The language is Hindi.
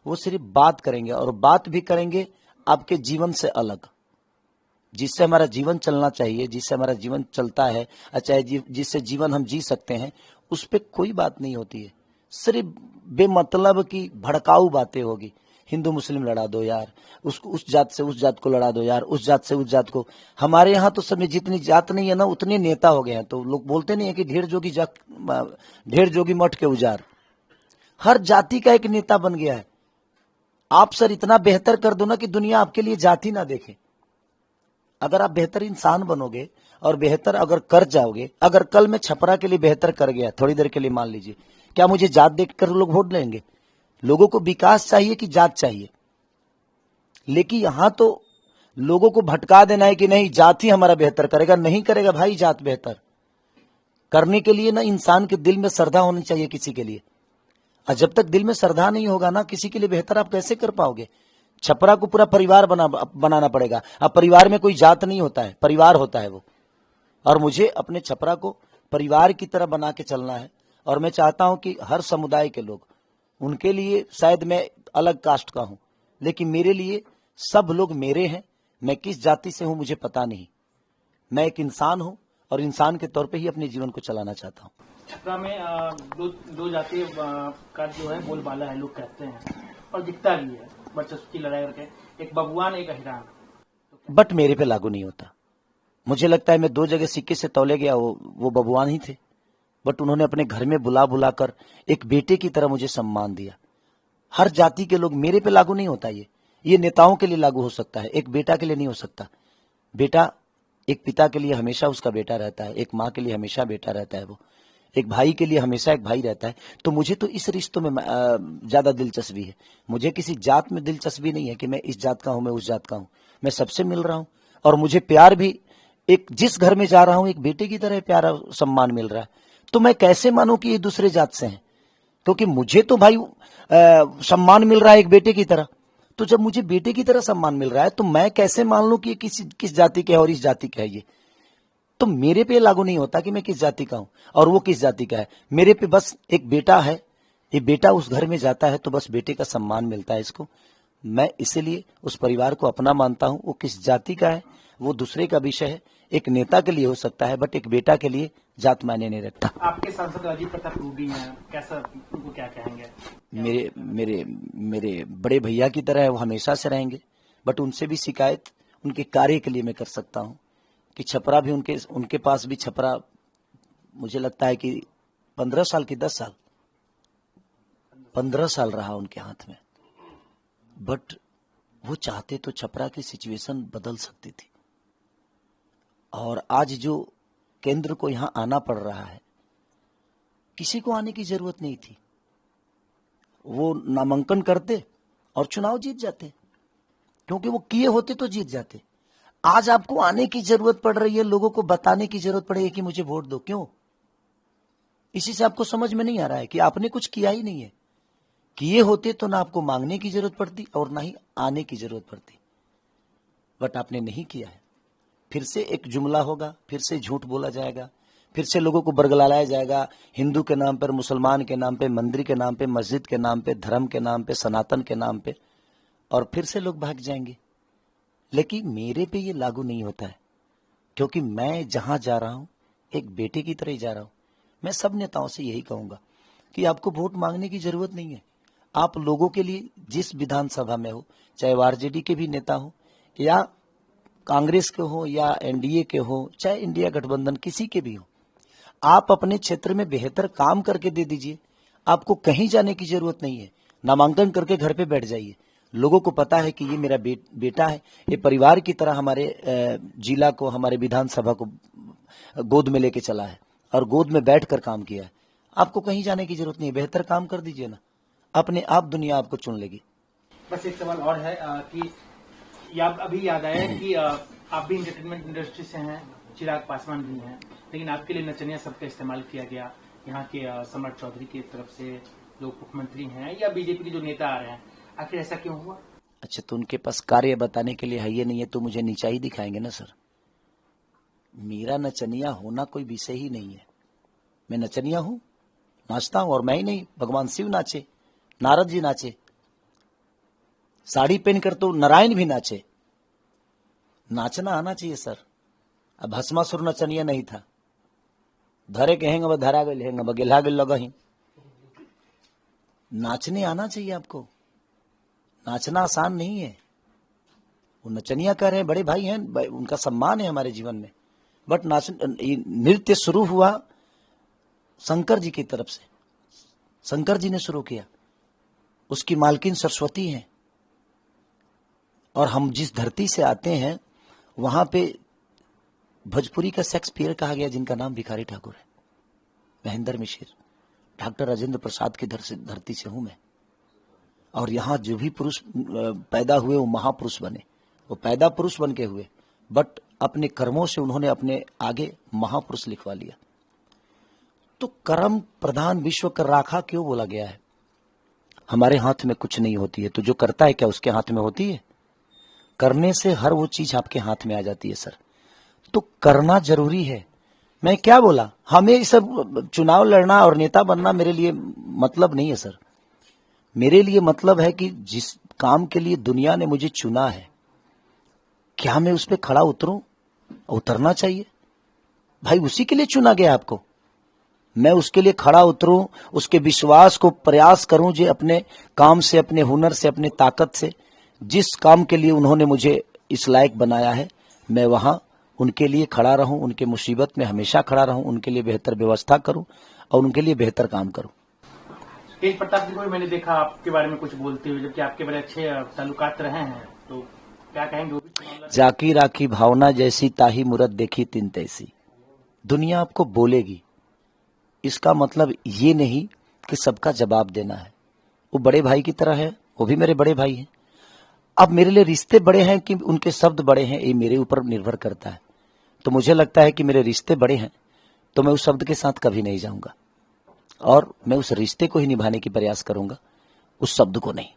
वो सिर्फ बात करेंगे, और बात भी करेंगे आपके जीवन से अलग, जिससे हमारा जीवन चलना चाहिए, जिससे हमारा जीवन चलता है, चाहे जिससे जीवन हम जी सकते हैं, उस पर कोई बात नहीं होती है। सिर्फ बेमतलब की भड़काऊ बातें होगी। हिंदू मुस्लिम लड़ा दो यार, उसको उस जात से उस जात को लड़ा दो यार, उस जात से उस जात को। हमारे यहाँ तो सब में जितनी जात नहीं है ना, उतने नेता हो गए हैं। तो लोग बोलते नहीं है कि ढेर जोगी मठ के उजार। हर जाति का एक नेता बन गया है। आप सर इतना बेहतर कर दो ना कि दुनिया आपके लिए जाति ना देखे। अगर आप बेहतर इंसान बनोगे और बेहतर अगर कर जाओगे, अगर कल मैं छपरा के लिए बेहतर कर गया थोड़ी देर के लिए, मान लीजिए, क्या मुझे जात देखकर लोग वोट देंगे? लोगों को विकास चाहिए कि जात चाहिए? लेकिन यहां तो लोगों को भटका देना है कि नहीं जात ही हमारा बेहतर करेगा। नहीं करेगा भाई, जात बेहतर करने के लिए ना इंसान के दिल में श्रद्धा होनी चाहिए किसी के लिए। और जब तक दिल में श्रद्धा नहीं होगा ना किसी के लिए बेहतर, आप कैसे कर पाओगे? छपरा को पूरा परिवार बनाना पड़ेगा। अब परिवार में कोई जात नहीं होता है, परिवार होता है वो। और मुझे अपने छपरा को परिवार की तरह बना के चलना है। और मैं चाहता हूं कि हर समुदाय के लोग, उनके लिए शायद मैं अलग कास्ट का हूं, लेकिन मेरे लिए सब लोग मेरे हैं। मैं किस जाति से हूं मुझे पता नहीं, मैं एक इंसान हूं और इंसान के तौर पे ही अपने जीवन को चलाना चाहता हूं। छपरा में दो जातीय का जो है बोलबाला है, लोग कहते हैं, और दिखता भी है वर्चस्व की लड़ाई करके, एक बबुआन एक अहिरान। बट मेरे पे लागू नहीं होता। मुझे लगता है मैं 2 जगह सिक्के से तौले गया, वो बबुआन ही थे। बट उन्होंने अपने घर में बुला बुला कर एक बेटे की तरह मुझे सम्मान दिया। हर जाति के लोग, मेरे पे लागू नहीं होता। ये नेताओं के लिए लागू हो सकता है, एक बेटा के लिए नहीं हो सकता। बेटा एक पिता के लिए हमेशा उसका बेटा रहता है, एक माँ के लिए हमेशा बेटा रहता है, वो एक भाई के लिए हमेशा एक भाई रहता है। तो मुझे तो इस रिश्तों में ज्यादा दिलचस्पी है। मुझे किसी जात में दिलचस्पी नहीं है कि मैं इस जात का हूं, मैं उस जात का हूं। मैं सबसे मिल रहा हूं और मुझे प्यार भी, एक जिस घर में जा रहा हूं एक बेटे की तरह प्यारा सम्मान मिल रहा है। तो मैं कैसे मानूं कि ये दूसरे जात से हैं? क्योंकि मुझे तो भाई सम्मान मिल रहा है एक बेटे की तरह। तो जब मुझे बेटे की तरह सम्मान मिल रहा है तो मैं कैसे मान लूं कि किस जाति का है और इस जाति का है? ये तो मेरे पे लागू नहीं होता कि मैं किस जाति का हूं और वो किस जाति का है। मेरे पे बस एक बेटा है, ये बेटा उस घर में जाता है तो बस बेटे का सम्मान मिलता है इसको। मैं इसीलिए उस परिवार को अपना मानता हूं। वो किस जाति का है वो दूसरे का विषय है। एक नेता के लिए हो सकता है, बट एक बेटा के लिए जात मायने नहीं रखता। आपके सांसद अजीत प्रताप रूडी हैं, कैसा, उनको क्या कहेंगे? मेरे मेरे मेरे बड़े भैया की तरह है, वो हमेशा से रहेंगे। बट उनसे भी शिकायत उनके कार्य के लिए मैं कर सकता हूं कि छपरा भी उनके पास भी छपरा, मुझे लगता है कि 15 साल की 10 साल 15 साल रहा उनके हाथ में। बट वो चाहते तो छपरा की सिचुएशन बदल सकती थी। और आज जो केंद्र को यहां आना पड़ रहा है, किसी को आने की जरूरत नहीं थी। वो नामांकन करते और चुनाव जीत जाते, क्योंकि वो किए होते तो जीत जाते। आज आपको आने की जरूरत पड़ रही है, लोगों को बताने की जरूरत पड़ेगी कि मुझे वोट दो। क्यों? इसी से आपको समझ में नहीं आ रहा है कि आपने कुछ किया ही नहीं है। किए होते तो ना आपको मांगने की जरूरत पड़ती और ना ही आने की जरूरत पड़ती। बट आपने नहीं किया है। फिर से एक जुमला होगा, फिर से झूठ बोला जाएगा, फिर से लोगों को बरगलाया जाएगा हिंदू के नाम पर, मुसलमान के नाम पे, मंदिर के नाम पे, मस्जिद के नाम पे, धर्म के नाम पे, सनातन के नाम पे, और फिर से लोग भाग जाएंगे। लेकिन मेरे पे ये लागू नहीं होता है, क्योंकि मैं जहां जा रहा हूं एक बेटे की तरह ही जा रहा हूं। मैं सब नेताओं से यही कहूंगा कि आपको वोट मांगने की जरूरत नहीं है। आप लोगों के लिए जिस विधानसभा में हो, चाहे वो आरजेडी के भी नेता हो या कांग्रेस के हो या एनडीए के हो, चाहे इंडिया गठबंधन किसी के भी हो, आप अपने क्षेत्र में बेहतर काम करके दे दीजिए। आपको कहीं जाने की जरूरत नहीं है। नामांकन करके घर पे बैठ जाइए। लोगों को पता है कि ये मेरा बेटा है, ये परिवार की तरह हमारे जिला को, हमारे विधानसभा को गोद में लेके चला है और गोद में बैठकर काम किया है। आपको कहीं जाने की जरूरत नहीं है। बेहतर काम कर दीजिए ना, अपने आप दुनिया आपको चुन लेगी। बस एक सवाल और है कि अभी याद आया कि आप भी एंटरटेनमेंट इंडस्ट्री से हैं, चिराग पासवान भी हैं, लेकिन आपके लिए नचनिया शब्द का इस्तेमाल किया गया। यहाँ के सम्राट चौधरी की तरफ से जो मुख्यमंत्री हैं या बीजेपी के जो नेता आ रहे हैं, आखिर ऐसा क्यों हुआ? अच्छा, तो उनके पास कार्य बताने के लिए है ये नहीं है तो मुझे नीचा ही दिखाएंगे ना सर। मेरा नचनिया होना कोई विषय ही नहीं है। मैं नचनिया हूं, नाचता हूं, और मैं ही नहीं, भगवान शिव नाचे, नारद जी नाचे, साड़ी पहनकर तो नारायण भी नाचे। नाचना आना चाहिए सर। अब भस्मासुर नचनिया नहीं था, धरे के हेंगे धरा गए हेंगे गेला गए लगा ही। नाचने आना चाहिए आपको, नाचना आसान नहीं है। वो नचनिया कह रहे हैं, बड़े भाई हैं, उनका सम्मान है हमारे जीवन में, बट नृत्य शुरू हुआ शंकर जी की तरफ से। शंकर जी ने शुरू किया, उसकी मालकिन सरस्वती हैं। और हम जिस धरती से आते हैं वहां पे भोजपुरी का शेक्सपियर कहा गया, जिनका नाम भिखारी ठाकुर है, महेंद्र मिश्र, डॉक्टर राजेंद्र प्रसाद की धरती से हूं मैं। और यहाँ जो भी पुरुष पैदा हुए वो महापुरुष बने, वो पैदा पुरुष बन के हुए, बट अपने कर्मों से उन्होंने अपने आगे महापुरुष लिखवा लिया। तो कर्म प्रधान विश्व कर राखा क्यों बोला गया है? हमारे हाथ में कुछ नहीं होती है, तो जो करता है क्या उसके हाथ में होती है? करने से हर वो चीज आपके हाथ में आ जाती है सर। तो करना जरूरी है। मैं क्या बोला, हमें ये सब चुनाव लड़ना और नेता बनना मेरे लिए मतलब नहीं है सर। मेरे लिए मतलब है कि जिस काम के लिए दुनिया ने मुझे चुना है, क्या मैं उस पर खड़ा उतरूं? उतरना चाहिए भाई, उसी के लिए चुना गया आपको। मैं उसके लिए खड़ा उतरूं, उसके विश्वास को प्रयास करूं, जो अपने काम से, अपने हुनर से, अपने ताकत से, जिस काम के लिए उन्होंने मुझे इस लायक बनाया है, मैं वहां उनके लिए खड़ा रहूं, उनके मुसीबत में हमेशा खड़ा रहूं, उनके लिए बेहतर व्यवस्था करूं और उनके लिए बेहतर काम करूं। तेज प्रताप जी को मैंने देखा आपके बारे में कुछ बोलते हुए, जबकि आपके बड़े अच्छे ताल्लुकात रहे हैं, तो क्या कहेंगे? जाकी राखी भावना जैसी, ताही मूरत देखी तिन तैसी। दुनिया आपको बोलेगी, इसका मतलब ये नहीं कि सबका जवाब देना है। वो बड़े भाई की तरह है, वो भी मेरे बड़े भाई हैं। अब मेरे लिए रिश्ते बड़े हैं कि उनके शब्द बड़े हैं, ये मेरे ऊपर निर्भर करता है। तो मुझे लगता है कि मेरे रिश्ते बड़े हैं, तो मैं उस शब्द के साथ कभी नहीं जाऊंगा और मैं उस रिश्ते को ही निभाने की प्रयास करूंगा, उस शब्द को नहीं।